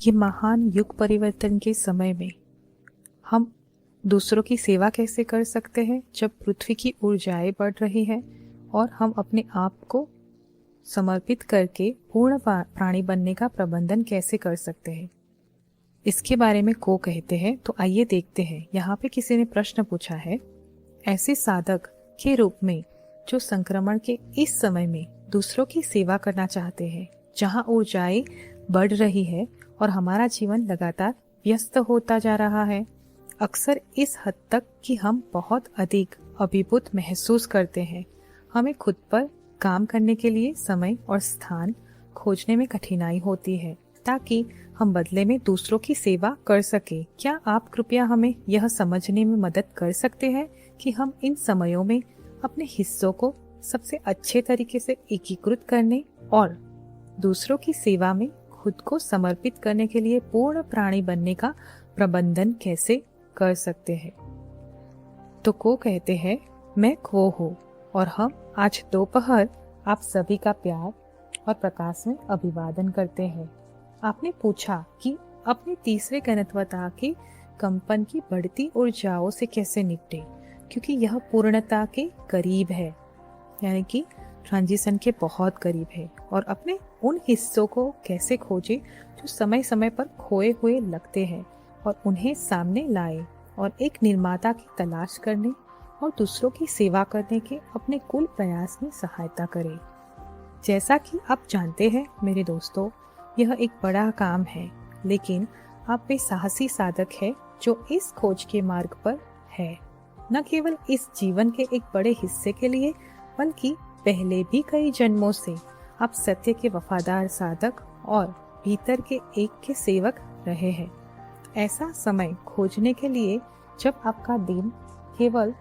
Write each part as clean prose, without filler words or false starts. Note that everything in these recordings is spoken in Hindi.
ये महान युग परिवर्तन के समय में हम दूसरों की सेवा कैसे कर सकते हैं जब पृथ्वी की ऊर्जाएं बढ़ रही है, और हम अपने आप को समर्पित करके पूर्ण प्राणी बनने का प्रबंधन कैसे कर सकते हैं, इसके बारे में को कहते हैं। तो आइए देखते हैं। यहाँ पे किसी ने प्रश्न पूछा है, ऐसे साधक के रूप में जो संक्रमण के इस समय में दूसरों की सेवा करना चाहते हैं, जहाँ ऊर्जाएं बढ़ रही है और हमारा जीवन लगातार व्यस्त होता जा रहा है, अक्सर इस हद तक कि हम बहुत अधिक अभिभूत महसूस करते हैं। हमें खुद पर काम करने के लिए समय और स्थान खोजने में कठिनाई होती है ताकि हम बदले में दूसरों की सेवा कर सके। क्या आप कृपया हमें यह समझने में मदद कर सकते हैं कि हम इन समयों में अपने हिस्सों को सबसे अच्छे तरीके से एकीकृत करने और दूसरों की सेवा में खुद को समर्पित करने के लिए पूर्ण प्राणी बनने का प्रबंधन कैसे कर सकते हैं? तो को कहते हैं, मैं को हूँ और हम आज दोपहर आप सभी का प्यार और प्रकाश में अभिवादन करते हैं। आपने पूछा कि अपने तीसरे घनत्वता के कंपन की बढ़ती ऊर्जाओं से कैसे निपटे, क्योंकि यह पूर्णता के करीब है, यानी कि ट्रांजिशन के बहुत करीब है। और अपने उन हिस्सों को कैसे खोजे जो समय समय पर खोए हुए लगते हैं और उन्हें सामने लाए और एक निर्माता की तलाश करने और दूसरों की सेवा करने के अपने कुल प्रयास में सहायता करें। जैसा कि आप जानते हैं मेरे दोस्तों, यह एक बड़ा काम है, लेकिन आप वे साहसी साधक हैं जो इस खोज के मार्ग पर है, न केवल इस जीवन के एक बड़े हिस्से के लिए, बल्कि पहले भी कई जन्मों से आप सत्य के वफादार साधक और भीतर के एक के सेवक रहे हैं। ऐसा समय खोजने के लिए जब आपका दिन केवल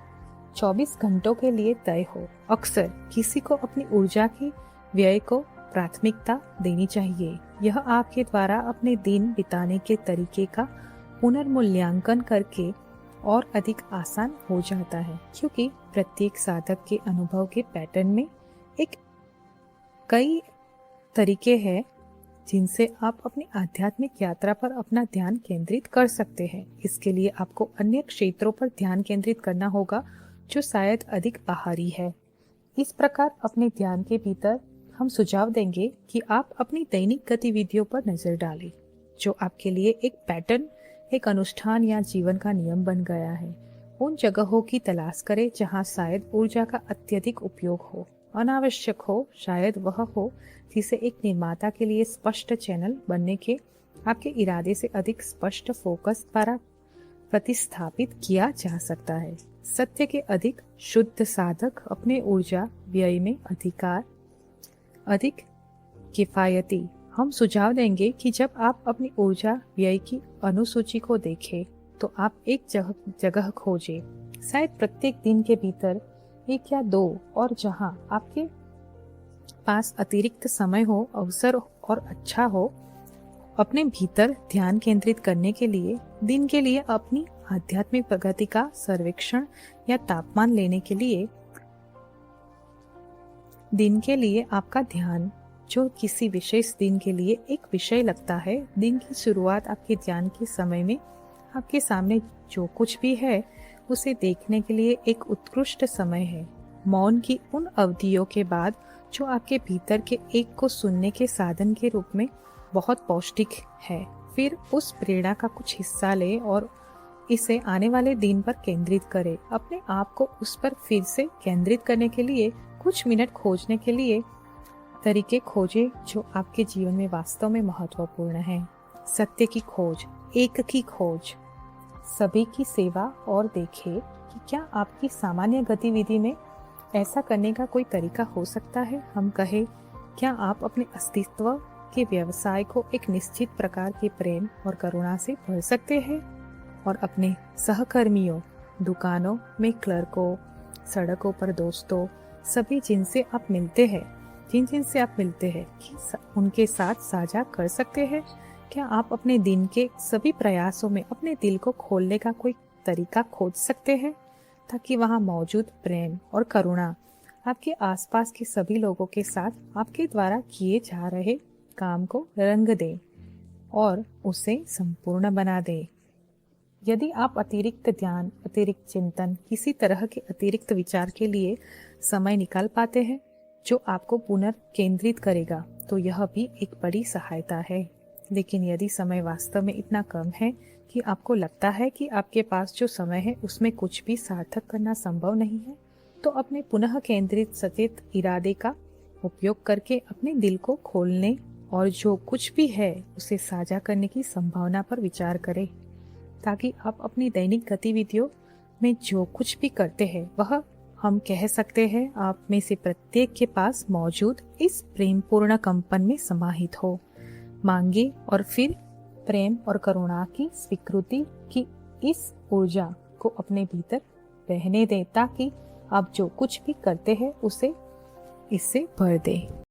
24 घंटों के लिए तय हो, अक्सर किसी को अपनी ऊर्जा की व्यय को प्राथमिकता देनी चाहिए। यह आपके द्वारा अपने दिन बिताने के तरीके का पुनर्मूल्यांकन करके और अधिक आसान हो जाता है, क्योंकि प्रत्येक साधक के अनुभव के पैटर्न में एक कई तरीके हैं जिनसे आप अपनी आध्यात्मिक यात्रा पर अपना ध्यान केंद्रित कर सकते हैं। इसके लिए आपको अन्य क्षेत्रों पर ध्यान केंद्रित करना होगा जो शायद अधिक बाहरी है। इस प्रकार अपने ध्यान के भीतर हम सुझाव देंगे कि आप अपनी दैनिक गतिविधियों पर नजर डालें, जो आपके लिए एक पैटर्न, एक अनुष्ठान या जीवन का नियम बन गया है। उन जगहों की तलाश करें जहां शायद ऊर्जा का अत्यधिक उपयोग हो, अनावश्यक हो, शायद वह हो जिसे एक निर्माता के लिए स्पष्ट चैनल बनने के आपके इरादे से अधिक स्पष्ट फोकस द्वारा प्रतिस्थापित किया जा सकता है। सत्य के अधिक शुद्ध साधक अपने ऊर्जा व्यय में अधिक किफायती। हम सुझाव देंगे कि जब आप अपनी ऊर्जा व्यय की अनुसूची को देखें तो आप एक जगह खोजें, शायद प्रत्येक दिन के भीतर एक या दो, और जहां आपके पास अतिरिक्त समय हो, अवसर और अच्छा हो, अपने भीतर ध्यान केंद्रित करने के लिए, दिन के लिए अपनी आध्यात्मिक प्रगति का सर्वेक्षण या तापमान लेने के लिए, दिन के लिए आपका ध्यान जो किसी विशेष दिन के लिए एक विषय लगता है। दिन की शुरुआत आपके ध्यान के समय में आपके सामने जो कुछ भी है उसे देखने के लिए एक उत्कृष्ट समय है। मौन की उन अवधियों के बाद जो आपके भीतर के एक को सुनने के साधन के रूप में बहुत पौष्टिक है, फिर उस प्रेरणा का कुछ हिस्सा ले और इसे आने वाले दिन पर केंद्रित करें। अपने आप को उस पर फिर से केंद्रित करने के लिए कुछ मिनट खोजने के लिए तरीके खोजें जो आपके जीवन में वास्तव में महत्वपूर्ण है। सत्य की खोज, एक की खोज, सभी की सेवा, और देखें कि क्या आपकी सामान्य गतिविधि में ऐसा करने का कोई तरीका हो सकता है। हम कहें, क्या आप अपने अस्तित्व के व्यवसाय को एक निश्चित प्रकार के प्रेम और करुणा से भर सकते हैं, और अपने सहकर्मियों, दुकानों में क्लर्कों, सड़कों पर दोस्तों, सभी जिनसे आप मिलते हैं कि उनके साथ साझा कर सकते हैं। क्या आप अपने दिन के सभी प्रयासों में अपने दिल को खोलने का कोई तरीका खोज सकते हैं ताकि वहां मौजूद प्रेम और करुणा आपके आसपास के सभी लोगों के साथ आपके द्वारा किए जा रहे काम को रंग दे। और उसे संपूर्ण बना दे। यदि आप अतिरिक्त ध्यान, अतिरिक्त चिंतन, किसी तरह के अतिरिक्त विचार के लिए समय निकाल पाते हैं जो आपको पुनर्केंद्रित करेगा, तो यह भी एक बड़ी सहायता है। लेकिन यदि समय वास्तव में इतना कम है कि आपको लगता है कि आपके पास जो समय है उसमें कुछ भी सार्थक करना संभव नहीं है, तो अपने पुनः केंद्रित सचेत इरादे का उपयोग करके अपने दिल को खोलने और जो कुछ भी है उसे साझा करने की संभावना पर विचार करें, ताकि आप अपनी दैनिक गतिविधियों में जो कुछ भी करते हैं वह, हम कह सकते हैं, आप में से प्रत्येक के पास मौजूद इस प्रेमपूर्ण कंपन में समाहित हो। मांगे और फिर प्रेम और करुणा की स्वीकृति की इस ऊर्जा को अपने भीतर बहने दें, ताकि आप जो कुछ भी करते हैं उसे इससे भर दें।